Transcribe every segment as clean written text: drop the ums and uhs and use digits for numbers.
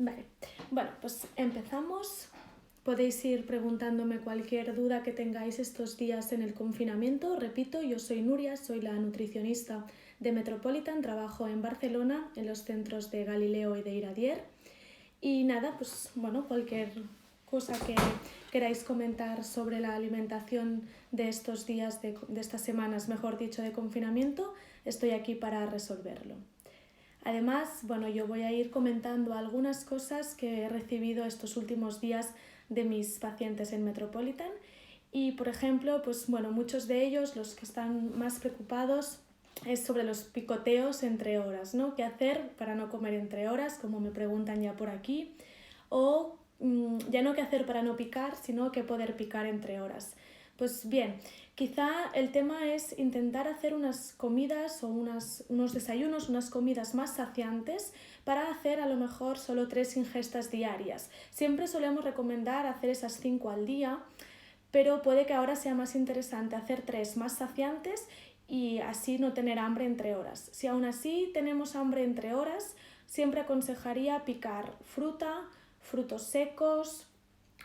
Vale, bueno, pues empezamos. Podéis ir preguntándome cualquier duda que tengáis estos días en el confinamiento. Repito, yo soy Nuria, soy la nutricionista de Metropolitan, trabajo en Barcelona, en los centros de Galileo y de Iradier. Y nada, pues bueno, cualquier cosa que queráis comentar sobre la alimentación de estos días, de estas semanas, mejor dicho, de confinamiento, estoy aquí para resolverlo. Además, bueno, yo voy a ir comentando algunas cosas que he recibido estos últimos días de mis pacientes en Metropolitan y, por ejemplo, pues bueno, muchos de ellos, los que están más preocupados, es sobre los picoteos entre horas, ¿no? ¿Qué hacer para no comer entre horas, como me preguntan ya por aquí? O ya no qué hacer para no picar, sino qué poder picar entre horas. Pues bien, quizá el tema es intentar hacer unas comidas o unos desayunos, unas comidas más saciantes para hacer a lo mejor solo 3 ingestas diarias. Siempre solemos recomendar hacer esas 5 al día, pero puede que ahora sea más interesante hacer 3 más saciantes y así no tener hambre entre horas. Si aún así tenemos hambre entre horas, siempre aconsejaría picar fruta, frutos secos,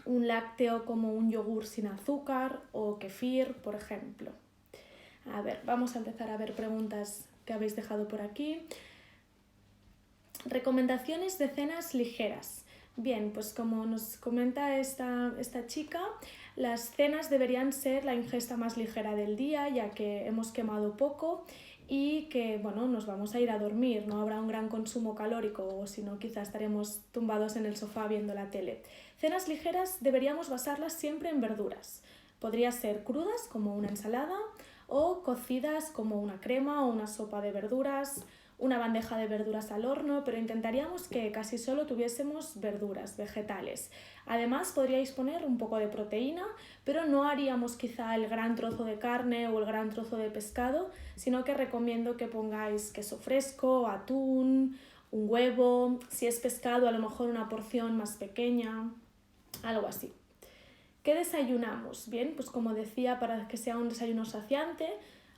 un lácteo como un yogur sin azúcar o kefir, por ejemplo. A ver, vamos a empezar a ver preguntas que habéis dejado por aquí. Recomendaciones de cenas ligeras. Bien, pues como nos comenta esta chica, las cenas deberían ser la ingesta más ligera del día, ya que hemos quemado poco y que bueno, nos vamos a ir a dormir, no habrá un gran consumo calórico, o si no quizás estaremos tumbados en el sofá viendo la tele. Cenas ligeras deberíamos basarlas siempre en verduras. Podría ser crudas como una ensalada o cocidas como una crema o una sopa de verduras, una bandeja de verduras al horno, pero intentaríamos que casi solo tuviésemos verduras, vegetales. Además podríais poner un poco de proteína, pero no haríamos quizá el gran trozo de carne o el gran trozo de pescado, sino que recomiendo que pongáis queso fresco, atún, un huevo, si es pescado a lo mejor una porción más pequeña, algo así. ¿Qué desayunamos? Bien, pues como decía, para que sea un desayuno saciante,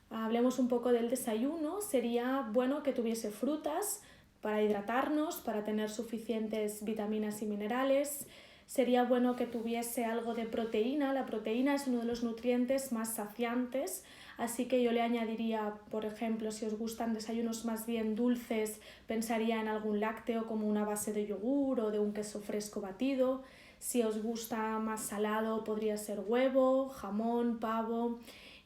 hablemos un poco del desayuno. Sería bueno que tuviese frutas para hidratarnos, para tener suficientes vitaminas y minerales. Sería bueno que tuviese algo de proteína. La proteína es uno de los nutrientes más saciantes, así que yo le añadiría, por ejemplo, si os gustan desayunos más bien dulces, pensaría en algún lácteo como una base de yogur o de un queso fresco batido. Si os gusta más salado, podría ser huevo, jamón, pavo.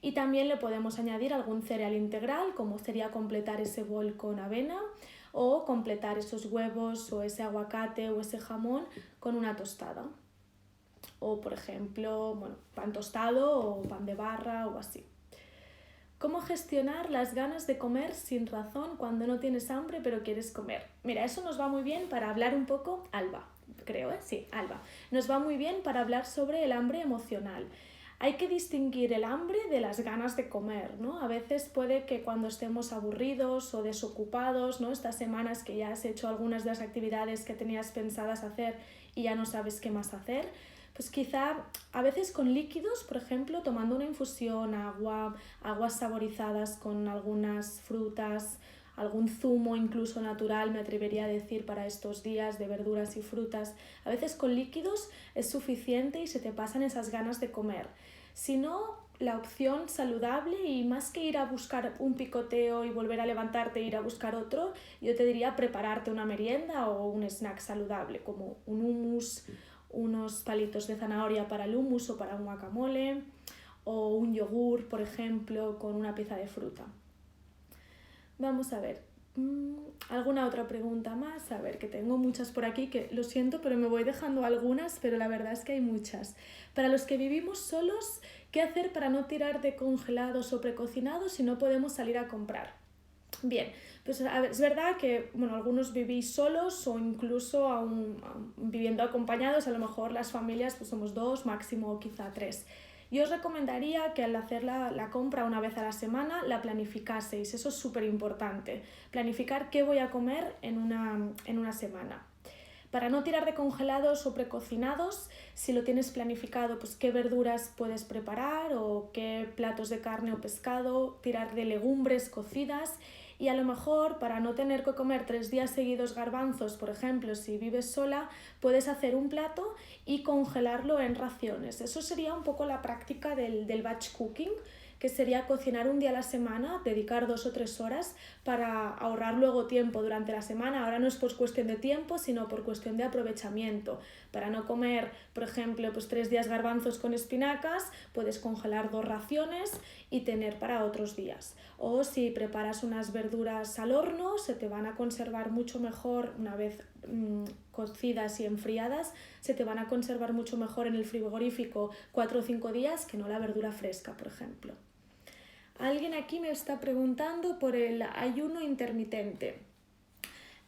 Y también le podemos añadir algún cereal integral, como sería completar ese bol con avena o completar esos huevos o ese aguacate o ese jamón con una tostada. O, por ejemplo, bueno, pan tostado o pan de barra o así. ¿Cómo gestionar las ganas de comer sin razón cuando no tienes hambre pero quieres comer? Mira, eso nos va muy bien para hablar un poco, Alba, creo, ¿eh? Sí, Alba. Nos va muy bien para hablar sobre el hambre emocional. Hay que distinguir el hambre de las ganas de comer, ¿no? A veces puede que cuando estemos aburridos o desocupados, ¿no? Estas semanas que ya has hecho algunas de las actividades que tenías pensadas hacer y ya no sabes qué más hacer, pues quizá a veces con líquidos, por ejemplo, tomando una infusión, aguas saborizadas con algunas frutas, algún zumo incluso natural, me atrevería a decir, para estos días de verduras y frutas. A veces con líquidos es suficiente y se te pasan esas ganas de comer. Si no, la opción saludable, y más que ir a buscar un picoteo y volver a levantarte e ir a buscar otro, yo te diría prepararte una merienda o un snack saludable, como un hummus, unos palitos de zanahoria para el hummus o para un guacamole, o un yogur, por ejemplo, con una pieza de fruta. Vamos a ver, ¿alguna otra pregunta más? A ver, que tengo muchas por aquí, que lo siento, pero me voy dejando algunas, pero la verdad es que hay muchas. Para los que vivimos solos, ¿qué hacer para no tirar de congelados o precocinados si no podemos salir a comprar? Bien, pues es verdad que bueno, algunos vivís solos o incluso viviendo acompañados, a lo mejor las familias pues somos 2, máximo quizá 3. Yo os recomendaría que al hacer la compra una vez a la semana la planificaseis, eso es súper importante, planificar qué voy a comer en una semana. Para no tirar de congelados o precocinados, si lo tienes planificado, pues qué verduras puedes preparar o qué platos de carne o pescado, tirar de legumbres cocidas y a lo mejor para no tener que comer 3 días seguidos garbanzos, por ejemplo, si vives sola, puedes hacer un plato y congelarlo en raciones. Eso sería un poco la práctica del batch cooking, que sería cocinar un día a la semana, dedicar 2 o 3 horas para ahorrar luego tiempo durante la semana. Ahora no es por cuestión de tiempo, sino por cuestión de aprovechamiento. Para no comer, por ejemplo, pues 3 días garbanzos con espinacas, puedes congelar 2 raciones y tener para otros días. O si preparas unas verduras al horno, se te van a conservar mucho mejor una vez cocidas y enfriadas, se te van a conservar mucho mejor en el frigorífico 4 o 5 días que no la verdura fresca, por ejemplo. Alguien aquí me está preguntando por el ayuno intermitente.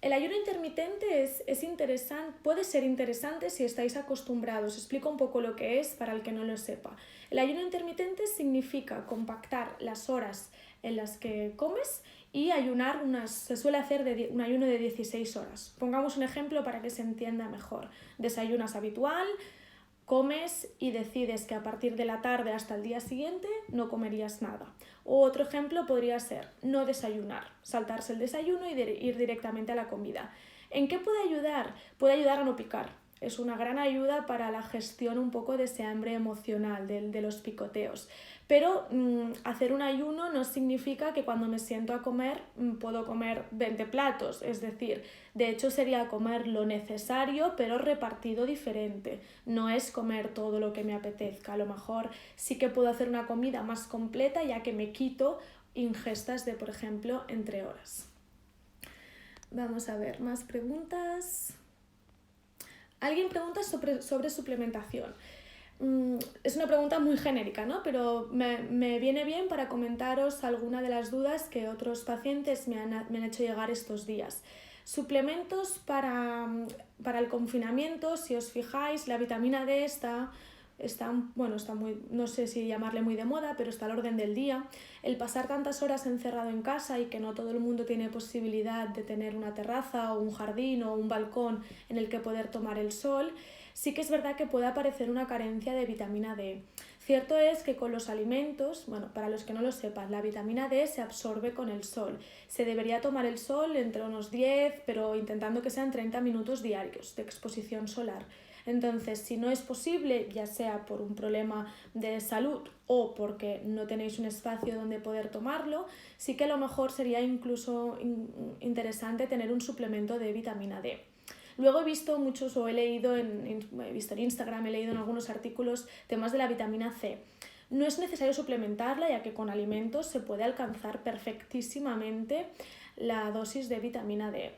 El ayuno intermitente es interesante, puede ser interesante si estáis acostumbrados. Explico un poco lo que es para el que no lo sepa. El ayuno intermitente significa compactar las horas en las que comes y ayunar se suele hacer un ayuno de 16 horas. Pongamos un ejemplo para que se entienda mejor. Desayunas habitual, comes y decides que a partir de la tarde hasta el día siguiente no comerías nada. O otro ejemplo podría ser no desayunar, saltarse el desayuno y ir directamente a la comida. ¿En qué puede ayudar? Puede ayudar a no picar. Es una gran ayuda para la gestión un poco de ese hambre emocional, de los picoteos. Pero hacer un ayuno no significa que cuando me siento a comer puedo comer 20 platos. Es decir, de hecho sería comer lo necesario pero repartido diferente. No es comer todo lo que me apetezca. A lo mejor sí que puedo hacer una comida más completa ya que me quito ingestas de, por ejemplo, entre horas. Vamos a ver más preguntas. Alguien pregunta sobre suplementación. Es una pregunta muy genérica, ¿no? Pero me viene bien para comentaros alguna de las dudas que otros pacientes me han hecho llegar estos días. Suplementos para el confinamiento, si os fijáis, la vitamina D está muy, no sé si llamarle muy de moda, pero está al orden del día. El pasar tantas horas encerrado en casa y que no todo el mundo tiene posibilidad de tener una terraza o un jardín o un balcón en el que poder tomar el sol, sí que es verdad que puede aparecer una carencia de vitamina D. Cierto es que con los alimentos, para los que no lo sepan, la vitamina D se absorbe con el sol. Se debería tomar el sol entre unos 10, pero intentando que sean 30 minutos diarios de exposición solar. Entonces, si no es posible, ya sea por un problema de salud o porque no tenéis un espacio donde poder tomarlo, sí que a lo mejor sería incluso interesante tener un suplemento de vitamina D. Luego he visto muchos, o he visto en Instagram, he leído en algunos artículos temas de la vitamina C. No es necesario suplementarla, ya que con alimentos se puede alcanzar perfectísimamente la dosis de vitamina D,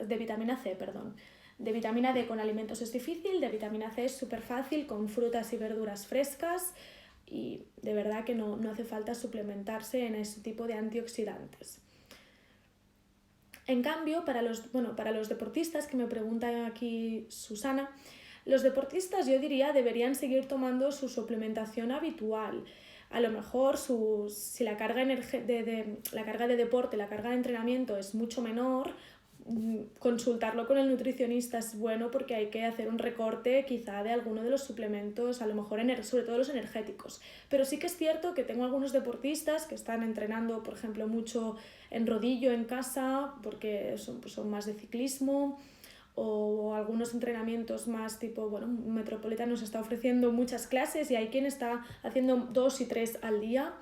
de vitamina C. De vitamina D con alimentos es difícil, de vitamina C es súper fácil con frutas y verduras frescas y de verdad que no hace falta suplementarse en ese tipo de antioxidantes. En cambio, para los deportistas, que me pregunta aquí Susana, los deportistas yo diría deberían seguir tomando su suplementación habitual. A lo mejor si la carga de deporte, la carga de entrenamiento es mucho menor, consultarlo con el nutricionista es bueno porque hay que hacer un recorte quizá de alguno de los suplementos, a lo mejor sobre todo los energéticos. Pero sí que es cierto que tengo algunos deportistas que están entrenando, por ejemplo, mucho en rodillo en casa porque son más de ciclismo, o algunos entrenamientos más tipo, Metropolitan nos está ofreciendo muchas clases y hay quien está haciendo 2 y 3 al día.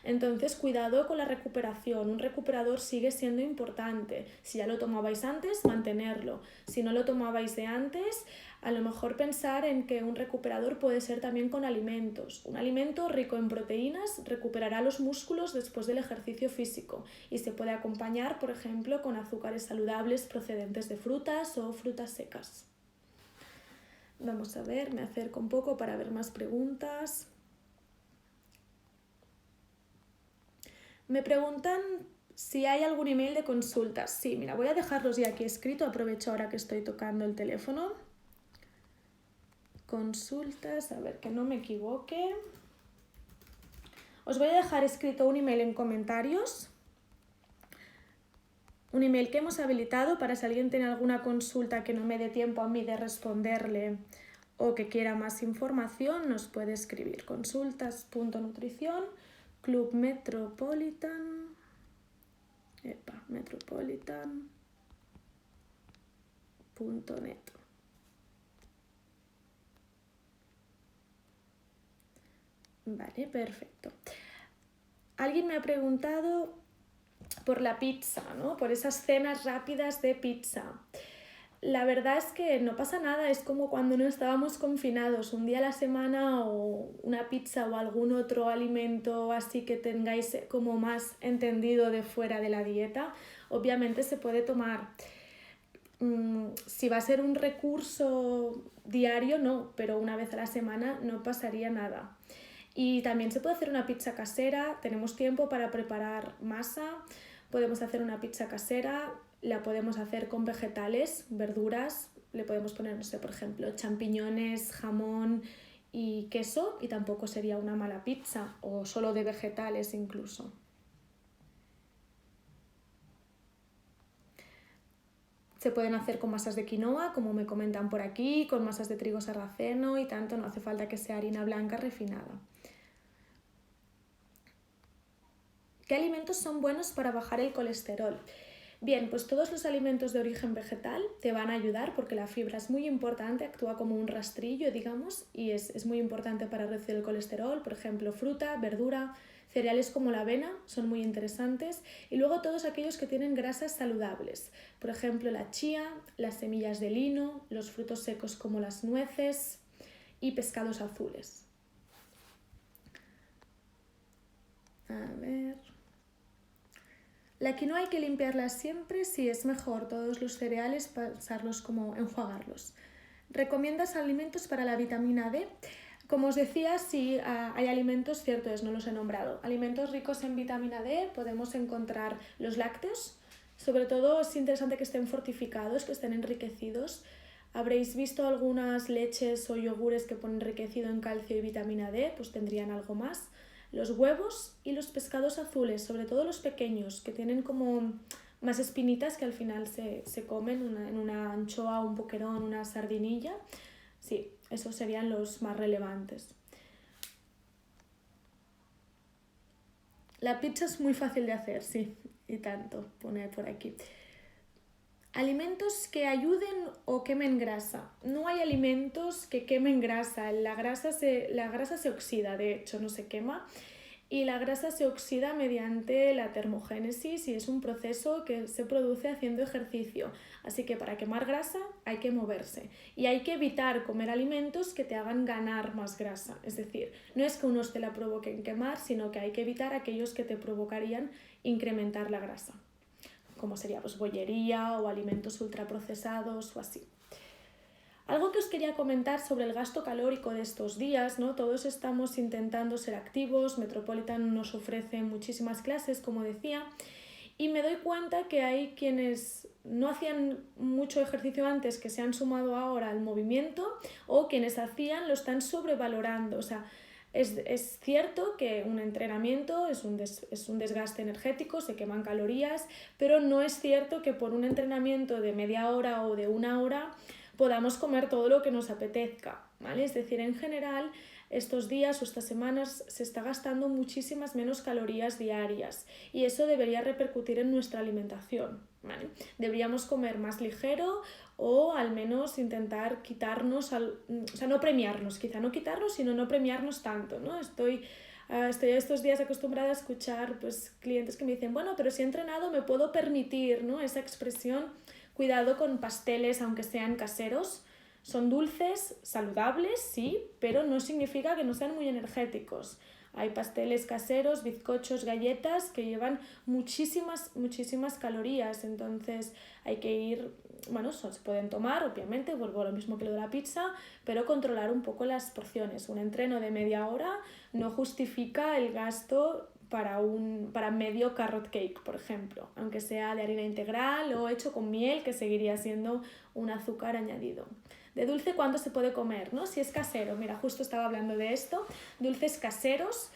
Entonces, cuidado con la recuperación. Un recuperador sigue siendo importante. Si ya lo tomabais antes, mantenerlo. Si no lo tomabais de antes, a lo mejor pensar en que un recuperador puede ser también con alimentos. Un alimento rico en proteínas recuperará los músculos después del ejercicio físico y se puede acompañar, por ejemplo, con azúcares saludables procedentes de frutas o frutas secas. Vamos a ver, me acerco un poco para ver más preguntas. Me preguntan si hay algún email de consultas. Sí, mira, voy a dejarlos ya aquí escrito. Aprovecho ahora que estoy tocando el teléfono. Consultas, a ver que no me equivoque. Os voy a dejar escrito un email en comentarios. Un email que hemos habilitado para si alguien tiene alguna consulta que no me dé tiempo a mí de responderle o que quiera más información, nos puede escribir consultas.nutrición Club Metropolitan metropolitan.net. Vale, perfecto. Alguien me ha preguntado por la pizza, ¿no? Por esas cenas rápidas de pizza. La verdad es que no pasa nada, es como cuando no estábamos confinados, un día a la semana o una pizza o algún otro alimento así que tengáis como más entendido de fuera de la dieta, obviamente se puede tomar. Si va a ser un recurso diario, no, pero una vez a la semana no pasaría nada. Y también se puede hacer una pizza casera, tenemos tiempo para preparar masa, podemos hacer una pizza casera, la podemos hacer con vegetales, verduras, le podemos poner, no sé, por ejemplo, champiñones, jamón y queso, y tampoco sería una mala pizza, o solo de vegetales incluso. Se pueden hacer con masas de quinoa, como me comentan por aquí, con masas de trigo sarraceno y tanto, no hace falta que sea harina blanca refinada. ¿Qué alimentos son buenos para bajar el colesterol? Bien, pues todos los alimentos de origen vegetal te van a ayudar porque la fibra es muy importante, actúa como un rastrillo, digamos, y es muy importante para reducir el colesterol. Por ejemplo, fruta, verdura, cereales como la avena son muy interesantes. Y luego todos aquellos que tienen grasas saludables. Por ejemplo, la chía, las semillas de lino, los frutos secos como las nueces y pescados azules. A ver... La quinoa hay que limpiarla siempre, sí, es mejor todos los cereales pasarlos como enjuagarlos. ¿Recomiendas alimentos para la vitamina D? Como os decía, sí, hay alimentos, cierto es, no los he nombrado. Alimentos ricos en vitamina D, podemos encontrar los lácteos. Sobre todo es interesante que estén fortificados, que estén enriquecidos. Habréis visto algunas leches o yogures que ponen enriquecido en calcio y vitamina D, pues tendrían algo más. Los huevos y los pescados azules, sobre todo los pequeños, que tienen como más espinitas que al final se comen en una anchoa, un boquerón, una sardinilla. Sí, esos serían los más relevantes. La pizza es muy fácil de hacer, sí, y tanto, pone por aquí. Alimentos que ayuden o quemen grasa. No hay alimentos que quemen grasa. La grasa se oxida, de hecho, no se quema. Y la grasa se oxida mediante la termogénesis y es un proceso que se produce haciendo ejercicio. Así que para quemar grasa hay que moverse. Y hay que evitar comer alimentos que te hagan ganar más grasa. Es decir, no es que unos te la provoquen quemar, sino que hay que evitar aquellos que te provocarían incrementar la grasa, como sería pues bollería o alimentos ultraprocesados o así. Algo que os quería comentar sobre el gasto calórico de estos días, ¿no? Todos estamos intentando ser activos, Metropolitan nos ofrece muchísimas clases, como decía, y me doy cuenta que hay quienes no hacían mucho ejercicio antes que se han sumado ahora al movimiento o quienes hacían lo están sobrevalorando, o sea, es cierto que un entrenamiento es un desgaste energético, se queman calorías, pero no es cierto que por un entrenamiento de media hora o de una hora podamos comer todo lo que nos apetezca, ¿vale? Es decir, en general, estos días o estas semanas se está gastando muchísimas menos calorías diarias y eso debería repercutir en nuestra alimentación, ¿vale? Deberíamos comer más ligero o al menos intentar quitarnos, o sea, no premiarnos, quizá no quitarnos, sino no premiarnos tanto, ¿no? Estoy estos días acostumbrada a escuchar pues, clientes que me dicen, bueno, pero si he entrenado me puedo permitir, ¿no? Esa expresión, cuidado con pasteles aunque sean caseros, son dulces, saludables, sí, pero no significa que no sean muy energéticos. Hay pasteles caseros, bizcochos, galletas que llevan muchísimas calorías, entonces hay que ir, bueno, se pueden tomar, obviamente, vuelvo a lo mismo que lo de la pizza, pero controlar un poco las porciones. Un entreno de media hora no justifica el gasto para medio carrot cake, por ejemplo, aunque sea de harina integral o hecho con miel, que seguiría siendo un azúcar añadido. De dulce, ¿cuánto se puede comer? ¿No? Si es casero, mira, justo estaba hablando de esto, dulces caseros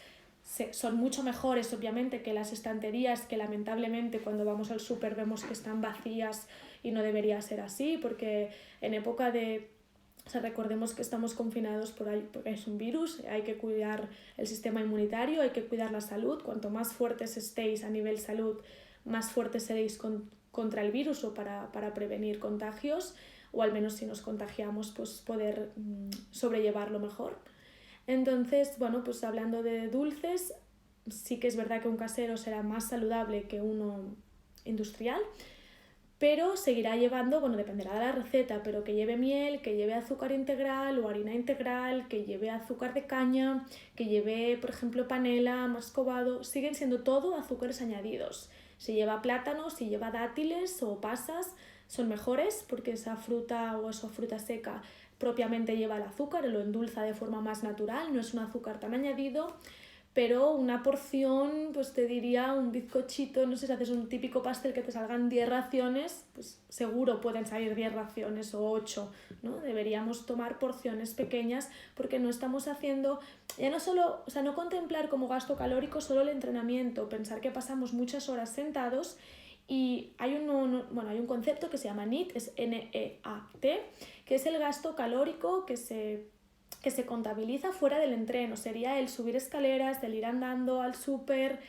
son mucho mejores, obviamente, que las estanterías, que lamentablemente cuando vamos al súper vemos que están vacías y no debería ser así, porque en época de... O sea, recordemos que estamos confinados porque es un virus, hay que cuidar el sistema inmunitario, hay que cuidar la salud. Cuanto más fuertes estéis a nivel salud, más fuertes seréis contra el virus o para prevenir contagios, o al menos si nos contagiamos, pues poder sobrellevarlo mejor. Entonces, bueno, pues hablando de dulces, sí que es verdad que un casero será más saludable que uno industrial, pero seguirá llevando, bueno, dependerá de la receta, pero que lleve miel, que lleve azúcar integral o harina integral, que lleve azúcar de caña, que lleve, por ejemplo, panela, mascobado, siguen siendo todo azúcares añadidos. Si lleva plátanos, si lleva dátiles o pasas, son mejores porque esa fruta o esa fruta seca propiamente lleva el azúcar, lo endulza de forma más natural, no es un azúcar tan añadido. Pero una porción, pues te diría un bizcochito, no sé si haces un típico pastel que te salgan 10 raciones, pues seguro pueden salir 10 raciones o 8, ¿no? Deberíamos tomar porciones pequeñas porque no estamos haciendo, ya no solo, o sea, no contemplar como gasto calórico solo el entrenamiento, pensar que pasamos muchas horas sentados y hay un concepto que se llama NEAT, es N-E-A-T, que es el gasto calórico que se contabiliza fuera del entreno. Sería el subir escaleras, el ir andando al súper,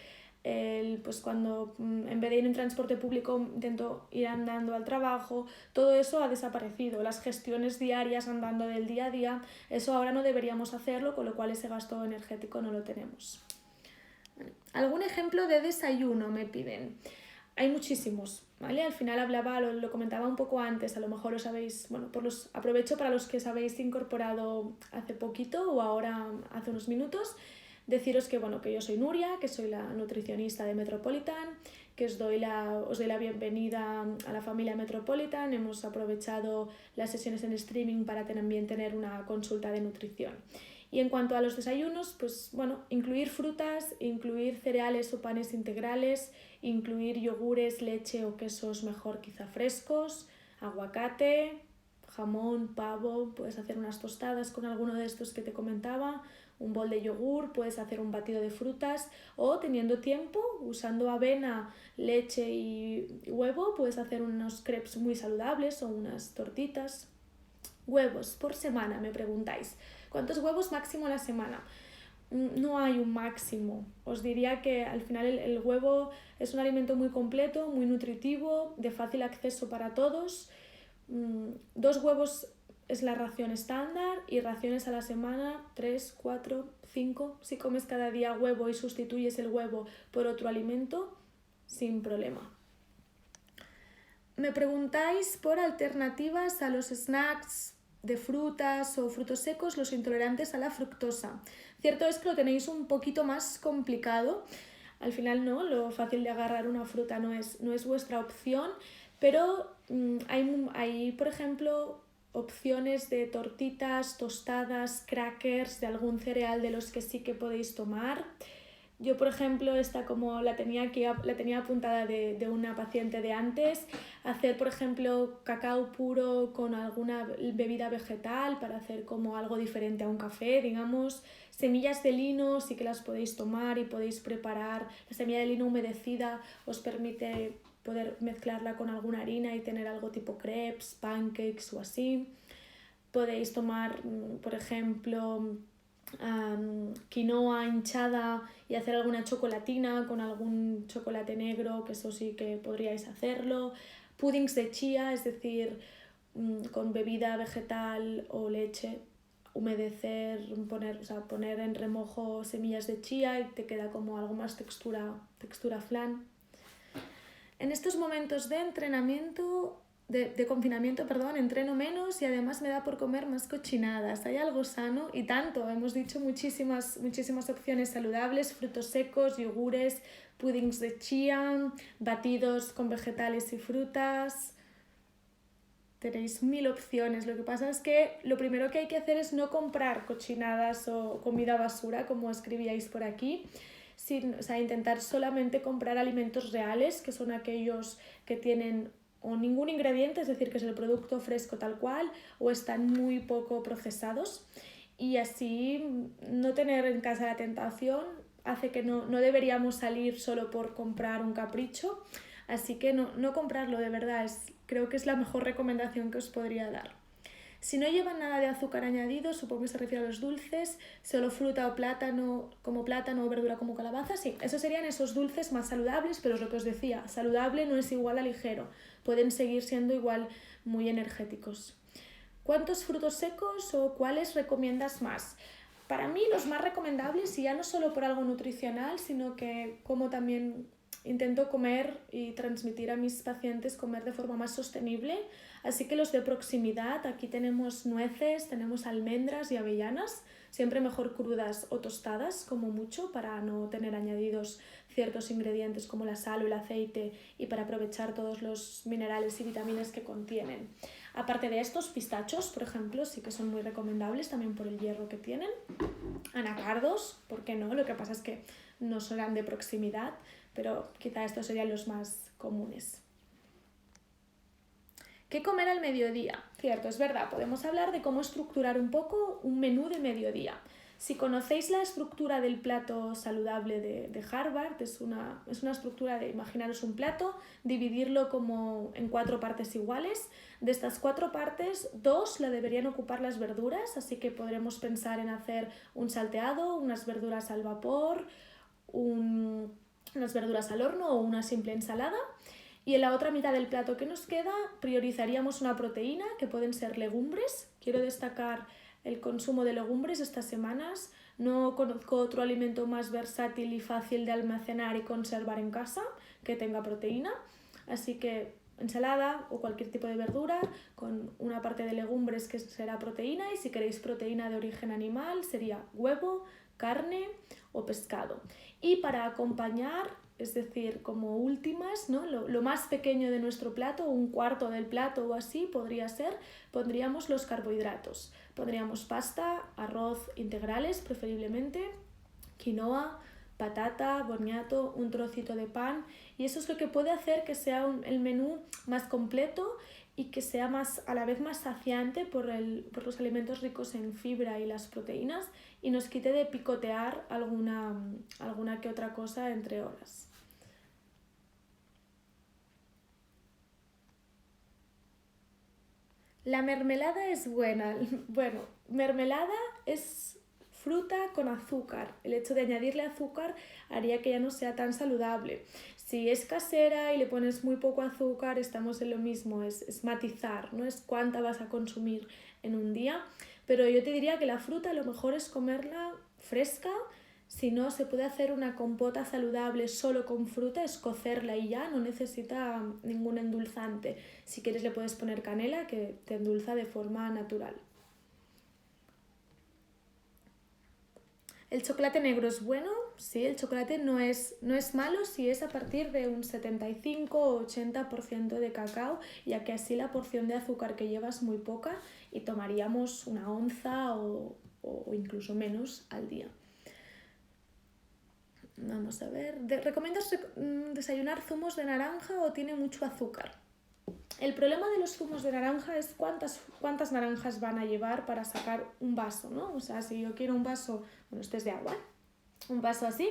pues cuando en vez de ir en transporte público intento ir andando al trabajo. Todo eso ha desaparecido. Las gestiones diarias andando del día a día, eso ahora no deberíamos hacerlo, con lo cual ese gasto energético no lo tenemos. ¿Algún ejemplo de desayuno me piden? Hay muchísimos, ¿vale? Al final lo comentaba un poco antes, a lo mejor os habéis, bueno, aprovecho para los que os habéis incorporado hace poquito o ahora hace unos minutos, deciros que, bueno, que yo soy Nuria, que soy la nutricionista de Metropolitan, que os doy la bienvenida a la familia Metropolitan. Hemos aprovechado las sesiones en streaming para también tener una consulta de nutrición. Y en cuanto a los desayunos, pues bueno, incluir frutas, incluir cereales o panes integrales, incluir yogures, leche o quesos mejor quizá frescos, aguacate, jamón, pavo, puedes hacer unas tostadas con alguno de estos que te comentaba, un bol de yogur, puedes hacer un batido de frutas o teniendo tiempo, usando avena, leche y huevo, puedes hacer unos crepes muy saludables o unas tortitas. Huevos por semana, me preguntáis. ¿Cuántos huevos máximo a la semana? No hay un máximo. Os diría que al final el huevo es un alimento muy completo, muy nutritivo, de fácil acceso para todos. 2 huevos es la ración estándar y raciones a la semana 3, 4, 5. Si comes cada día huevo y sustituyes el huevo por otro alimento, sin problema. Me preguntáis por alternativas a los snacks de frutas o frutos secos, los intolerantes a la fructosa. Cierto es que lo tenéis un poquito más complicado. Al final no, lo fácil de agarrar una fruta no es vuestra opción, pero hay, por ejemplo, opciones de tortitas, tostadas, crackers, de algún cereal de los que sí que podéis tomar. Yo, por ejemplo, esta como la tenía apuntada de una paciente de antes, hacer, por ejemplo, cacao puro con alguna bebida vegetal para hacer como algo diferente a un café, digamos. Semillas de lino sí que las podéis tomar y podéis preparar. La semilla de lino humedecida os permite poder mezclarla con alguna harina y tener algo tipo crepes, pancakes o así. Podéis tomar, por ejemplo, quinoa hinchada y hacer alguna chocolatina con algún chocolate negro, que eso sí que podríais hacerlo. Puddings de chía, es decir, con bebida vegetal o leche, humedecer, poner en remojo semillas de chía y te queda como algo más textura flan. En estos momentos de entrenamiento, de confinamiento, entreno menos y además me da por comer más cochinadas. Hay algo sano y tanto. Hemos dicho muchísimas opciones saludables, frutos secos, yogures, puddings de chía, batidos con vegetales y frutas. Tenéis 1000 opciones. Lo que pasa es que lo primero que hay que hacer es no comprar cochinadas o comida basura, como escribíais por aquí. Intentar solamente comprar alimentos reales, que son aquellos que tienen o ningún ingrediente, es decir, que es el producto fresco tal cual, o están muy poco procesados, y así no tener en casa la tentación hace que no deberíamos salir solo por comprar un capricho, así que no comprarlo, de verdad, creo que es la mejor recomendación que os podría dar. Si no llevan nada de azúcar añadido, supongo que se refiere a los dulces, solo fruta o plátano, como plátano o verdura como calabaza, sí, esos serían esos dulces más saludables, pero es lo que os decía, saludable no es igual a ligero, pueden seguir siendo igual muy energéticos. ¿Cuántos frutos secos o cuáles recomiendas más? Para mí los más recomendables, y ya no solo por algo nutricional, sino que como también intento comer y transmitir a mis pacientes comer de forma más sostenible, así que los de proximidad, aquí tenemos nueces, tenemos almendras y avellanas, siempre mejor crudas o tostadas como mucho para no tener añadidos ciertos ingredientes como la sal o el aceite y para aprovechar todos los minerales y vitaminas que contienen. Aparte de estos, pistachos, por ejemplo, sí que son muy recomendables también por el hierro que tienen. Anacardos, ¿por qué no? Lo que pasa es que no son de proximidad, pero quizá estos serían los más comunes. ¿Qué comer al mediodía? Cierto, es verdad, podemos hablar de cómo estructurar un poco un menú de mediodía. Si conocéis la estructura del plato saludable de Harvard, es una estructura de imaginaros un plato, dividirlo como en 4 partes iguales. De estas 4 partes, 2 la deberían ocupar las verduras, así que podremos pensar en hacer un salteado, unas verduras al vapor, unas verduras al horno o una simple ensalada. Y en la otra mitad del plato que nos queda priorizaríamos una proteína, que pueden ser legumbres. Quiero destacar el consumo de legumbres estas semanas. No conozco otro alimento más versátil y fácil de almacenar y conservar en casa que tenga proteína. Así que ensalada o cualquier tipo de verdura con una parte de legumbres que será proteína, y si queréis proteína de origen animal sería huevo, carne o pescado. Y para acompañar, es decir, como últimas, ¿no? Lo más pequeño de nuestro plato, un cuarto del plato o así podría ser, pondríamos los carbohidratos. Pondríamos pasta, arroz integrales preferiblemente, quinoa, patata, boniato, un trocito de pan, y eso es lo que puede hacer que sea el menú más completo y que sea a la vez más saciante por los alimentos ricos en fibra y las proteínas, y nos quite de picotear alguna que otra cosa entre horas. La mermelada es buena. Bueno, mermelada es fruta con azúcar. El hecho de añadirle azúcar haría que ya no sea tan saludable. Si es casera y le pones muy poco azúcar, estamos en lo mismo, es matizar, no es cuánta vas a consumir en un día. Pero yo te diría que la fruta lo mejor es comerla fresca. Si no, se puede hacer una compota saludable solo con fruta, es cocerla y ya, no necesita ningún endulzante. Si quieres le puedes poner canela, que te endulza de forma natural. ¿El chocolate negro es bueno? Sí, el chocolate no es malo si es a partir de un 75 o 80% de cacao, ya que así la porción de azúcar que lleva es muy poca y tomaríamos una onza o incluso menos al día. Vamos a ver. ¿Recomiendas desayunar zumos de naranja o tiene mucho azúcar? El problema de los zumos de naranja es cuántas naranjas van a llevar para sacar un vaso, ¿no? O sea, si yo quiero un vaso, bueno, este es de agua, un vaso así,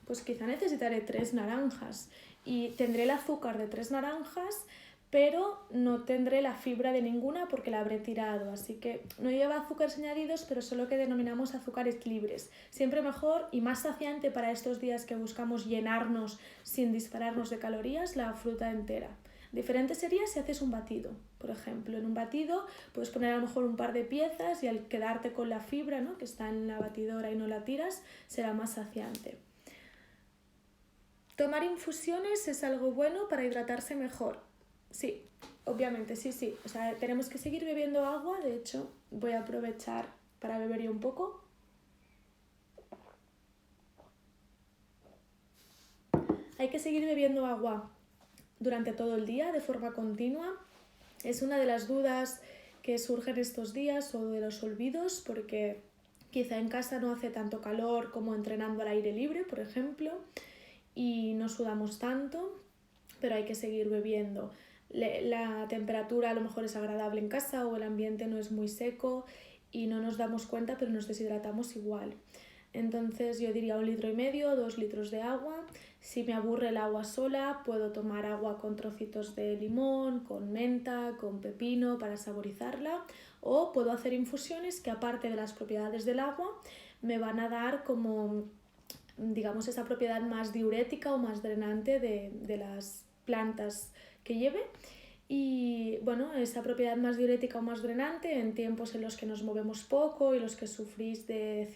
pues quizá necesitaré 3 naranjas y tendré el azúcar de 3 naranjas, pero no tendré la fibra de ninguna porque la habré tirado, así que no lleva azúcares añadidos, pero solo que denominamos azúcares libres. Siempre mejor y más saciante para estos días que buscamos llenarnos sin dispararnos de calorías, la fruta entera. Diferente sería si haces un batido, por ejemplo. En un batido puedes poner a lo mejor un par de piezas y al quedarte con la fibra, ¿no?, que está en la batidora y no la tiras, será más saciante. ¿Tomar infusiones es algo bueno para hidratarse mejor? Sí, obviamente, sí. O sea, tenemos que seguir bebiendo agua. De hecho, voy a aprovechar para beber yo un poco. Hay que seguir bebiendo agua durante todo el día de forma continua. Es una de las dudas que surgen estos días o de los olvidos, porque quizá en casa no hace tanto calor como entrenando al aire libre, por ejemplo, y no sudamos tanto, pero hay que seguir bebiendo. La temperatura a lo mejor es agradable en casa o el ambiente no es muy seco y no nos damos cuenta, pero nos deshidratamos igual. Entonces yo diría 1,5 litros, 2 litros de agua. Si me aburre el agua sola, puedo tomar agua con trocitos de limón, con menta, con pepino para saborizarla, o puedo hacer infusiones que, aparte de las propiedades del agua, me van a dar como, digamos, esa propiedad más diurética o más drenante de las plantas que lleve. Y bueno, esa propiedad más diurética o más drenante en tiempos en los que nos movemos poco y los que sufrís de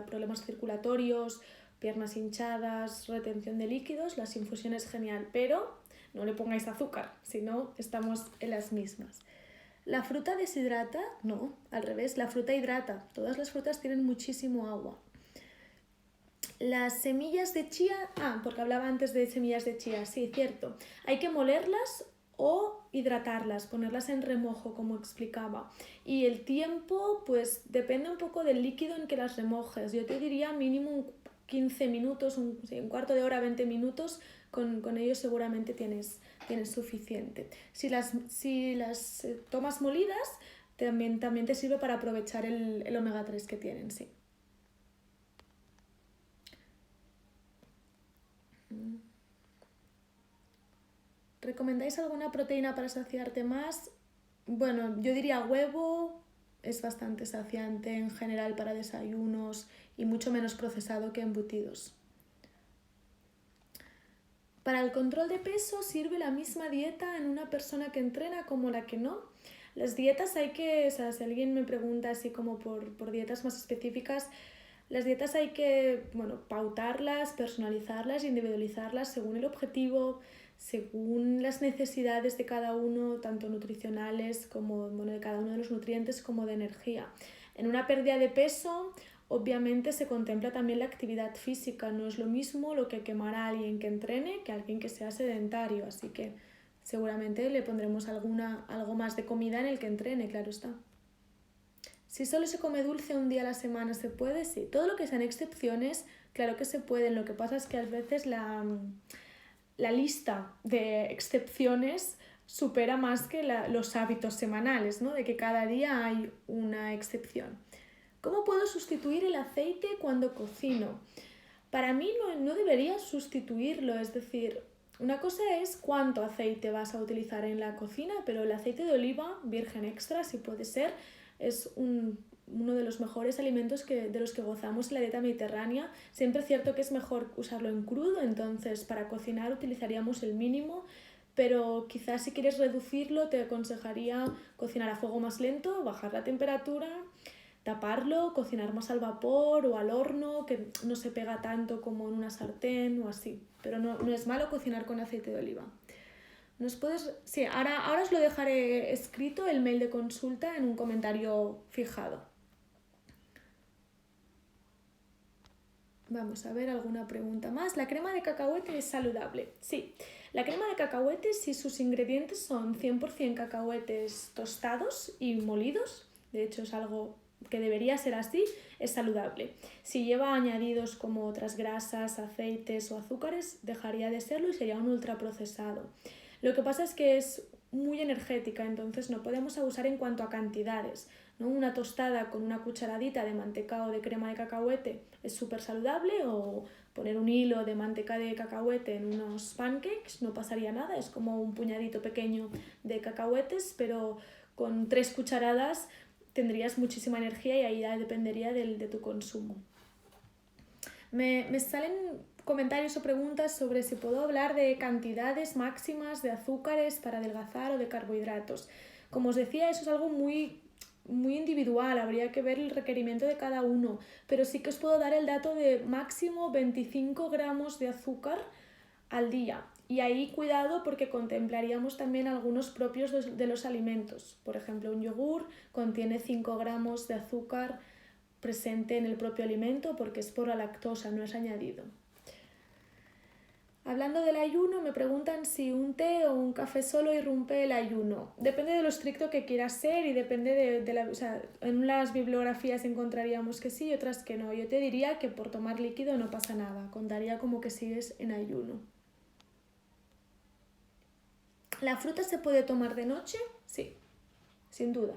problemas circulatorios, piernas hinchadas, retención de líquidos, las infusiones genial, pero no le pongáis azúcar, si no estamos en las mismas. ¿La fruta deshidrata? No, al revés, la fruta hidrata. Todas las frutas tienen muchísimo agua. Las semillas de chía, porque hablaba antes de semillas de chía, sí, cierto. Hay que molerlas o hidratarlas, ponerlas en remojo, como explicaba. Y el tiempo, pues depende un poco del líquido en que las remojes. Yo te diría mínimo 15 minutos, un cuarto de hora, 20 minutos, con ello seguramente tienes suficiente. Si las tomas molidas, también te sirve para aprovechar el omega 3 que tienen, sí. ¿Recomendáis alguna proteína para saciarte más? Bueno, yo diría huevo, es bastante saciante en general para desayunos y mucho menos procesado que embutidos. Para el control de peso, ¿sirve la misma dieta en una persona que entrena como la que no? Las dietas hay que, o sea, si alguien me pregunta así como por dietas más específicas, las dietas hay que, bueno, pautarlas, personalizarlas, individualizarlas según el objetivo, según las necesidades de cada uno, tanto nutricionales como, bueno, de cada uno de los nutrientes como de energía. En una pérdida de peso, obviamente se contempla también la actividad física. No es lo mismo lo que quemará a alguien que entrene que a alguien que sea sedentario, así que seguramente le pondremos algo más de comida en el que entrene, claro está. Si solo se come dulce un día a la semana, ¿se puede? Sí. Todo lo que sean excepciones, claro que se pueden. Lo que pasa es que a veces la lista de excepciones supera más que los hábitos semanales, ¿no? De que cada día hay una excepción. ¿Cómo puedo sustituir el aceite cuando cocino? Para mí no deberías sustituirlo, es decir, una cosa es cuánto aceite vas a utilizar en la cocina, pero el aceite de oliva virgen extra, si puede ser, es uno de los mejores alimentos de los que gozamos en la dieta mediterránea. Siempre es cierto que es mejor usarlo en crudo, entonces para cocinar utilizaríamos el mínimo, pero quizás si quieres reducirlo te aconsejaría cocinar a fuego más lento, bajar la temperatura, taparlo, cocinar más al vapor o al horno, que no se pega tanto como en una sartén o así. Pero no es malo cocinar con aceite de oliva. Sí, ahora os lo dejaré escrito, el mail de consulta, en un comentario fijado. Vamos a ver alguna pregunta más. ¿La crema de cacahuete es saludable? Sí. La crema de cacahuete, si sus ingredientes son 100% cacahuetes tostados y molidos, de hecho es algo que debería ser así, es saludable. Si lleva añadidos como otras grasas, aceites o azúcares, dejaría de serlo y sería un ultraprocesado. Lo que pasa es que es muy energética, entonces no podemos abusar en cuanto a cantidades, ¿no? Una tostada con una cucharadita de manteca o de crema de cacahuete es súper saludable, o poner un hilo de manteca de cacahuete en unos pancakes, no pasaría nada, es como un puñadito pequeño de cacahuetes, pero con 3 cucharadas tendrías muchísima energía y ahí ya dependería de tu consumo. Me salen comentarios o preguntas sobre si puedo hablar de cantidades máximas de azúcares para adelgazar o de carbohidratos. Como os decía, eso es algo muy individual, habría que ver el requerimiento de cada uno, pero sí que os puedo dar el dato de máximo 25 gramos de azúcar al día. Y ahí cuidado, porque contemplaríamos también algunos propios de los alimentos. Por ejemplo, un yogur contiene 5 gramos de azúcar presente en el propio alimento porque es por la lactosa, no es añadido. Hablando del ayuno, me preguntan si un té o un café solo irrumpe el ayuno. Depende de lo estricto que quieras ser y depende o sea, en las bibliografías encontraríamos que sí y otras que no. Yo te diría que por tomar líquido no pasa nada, contaría como que sigues en ayuno. ¿La fruta se puede tomar de noche? Sí, sin duda.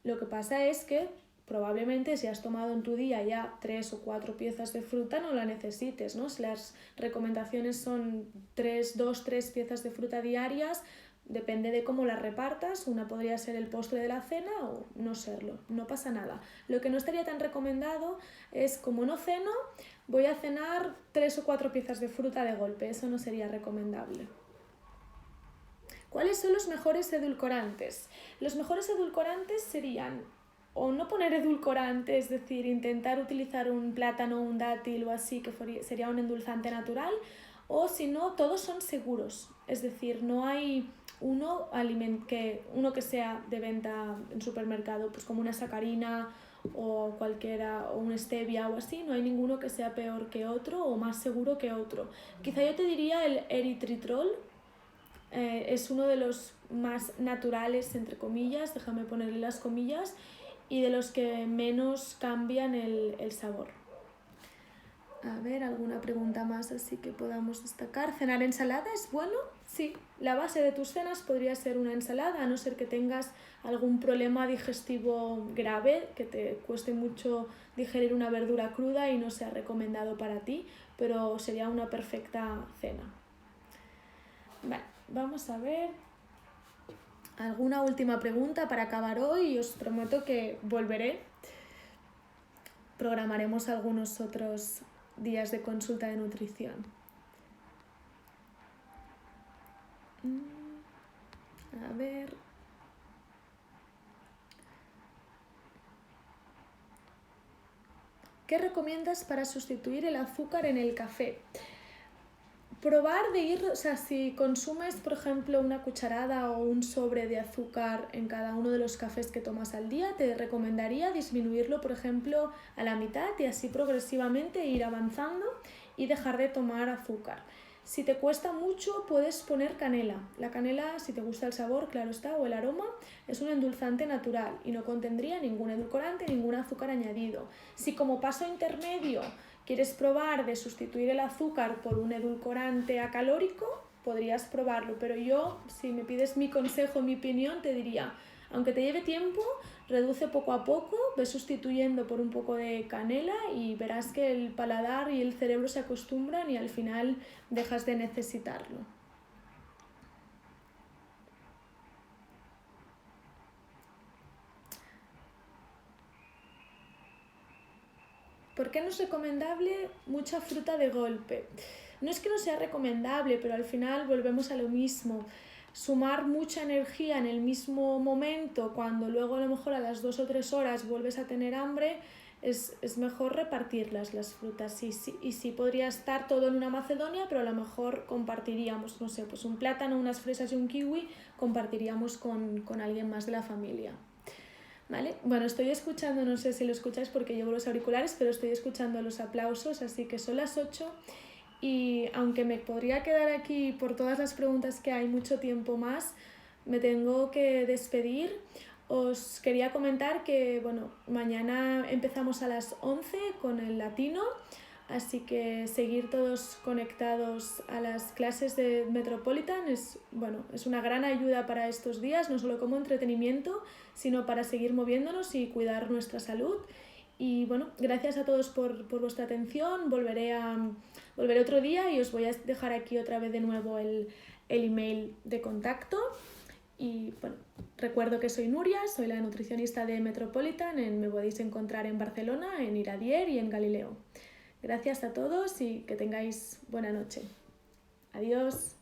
Lo que pasa es que probablemente si has tomado en tu día ya 3 o 4 piezas de fruta no la necesites, ¿no? Si las recomendaciones son 2, 3 piezas de fruta diarias, depende de cómo las repartas, una podría ser el postre de la cena o no serlo, no pasa nada. Lo que no estaría tan recomendado es, como no ceno, voy a cenar 3 o 4 piezas de fruta de golpe, eso no sería recomendable. ¿Cuáles son los mejores edulcorantes? Los mejores edulcorantes serían o no poner edulcorante, es decir, intentar utilizar un plátano, un dátil o así, que sería un endulzante natural, o si no, todos son seguros, es decir, no hay uno que sea de venta en supermercado, pues como una sacarina o cualquiera, o un stevia o así, no hay ninguno que sea peor que otro o más seguro que otro. Quizá yo te diría el eritritol, es uno de los más naturales, entre comillas, déjame ponerle las comillas, y de los que menos cambian el sabor. A ver, alguna pregunta más así que podamos destacar. ¿Cenar ensalada es bueno? Sí, la base de tus cenas podría ser una ensalada, a no ser que tengas algún problema digestivo grave, que te cueste mucho digerir una verdura cruda y no sea recomendado para ti, pero sería una perfecta cena. Vale, vamos a ver alguna última pregunta para acabar hoy y os prometo que volveré. Programaremos algunos otros días de consulta de nutrición. A ver. ¿Qué recomiendas para sustituir el azúcar en el café? Probar de ir, o sea, si consumes, por ejemplo, una cucharada o un sobre de azúcar en cada uno de los cafés que tomas al día, te recomendaría disminuirlo, por ejemplo, a la mitad y así progresivamente ir avanzando y dejar de tomar azúcar. Si te cuesta mucho, puedes poner canela. La canela, si te gusta el sabor, claro está, o el aroma, es un endulzante natural y no contendría ningún edulcorante, ningún azúcar añadido. Si como paso intermedio quieres probar de sustituir el azúcar por un edulcorante acalórico, podrías probarlo, pero yo, si me pides mi consejo, mi opinión, te diría, aunque te lleve tiempo, reduce poco a poco, ve sustituyendo por un poco de canela y verás que el paladar y el cerebro se acostumbran y al final dejas de necesitarlo. ¿Por qué no es recomendable mucha fruta de golpe? No es que no sea recomendable, pero al final volvemos a lo mismo. Sumar mucha energía en el mismo momento, cuando luego a lo mejor a las 2 o 3 horas vuelves a tener hambre, es mejor repartirlas las frutas. Y sí podría estar todo en una macedonia, pero a lo mejor compartiríamos, no sé, pues un plátano, unas fresas y un kiwi, compartiríamos con alguien más de la familia. ¿Vale? Bueno, estoy escuchando, no sé si lo escucháis porque llevo los auriculares, pero estoy escuchando los aplausos, así que son las 8 y aunque me podría quedar aquí por todas las preguntas que hay mucho tiempo más, me tengo que despedir. Os quería comentar que, bueno, mañana empezamos a las 11 con el latino, así que seguir todos conectados a las clases de Metropolitan es una gran ayuda para estos días, no solo como entretenimiento, sino para seguir moviéndonos y cuidar nuestra salud. Y bueno, gracias a todos por vuestra atención, volveré otro día y os voy a dejar aquí otra vez de nuevo el email de contacto. Y bueno, recuerdo que soy Nuria, soy la nutricionista de Metropolitan, me podéis encontrar en Barcelona, en Iradier y en Galileo. Gracias a todos y que tengáis buena noche. Adiós.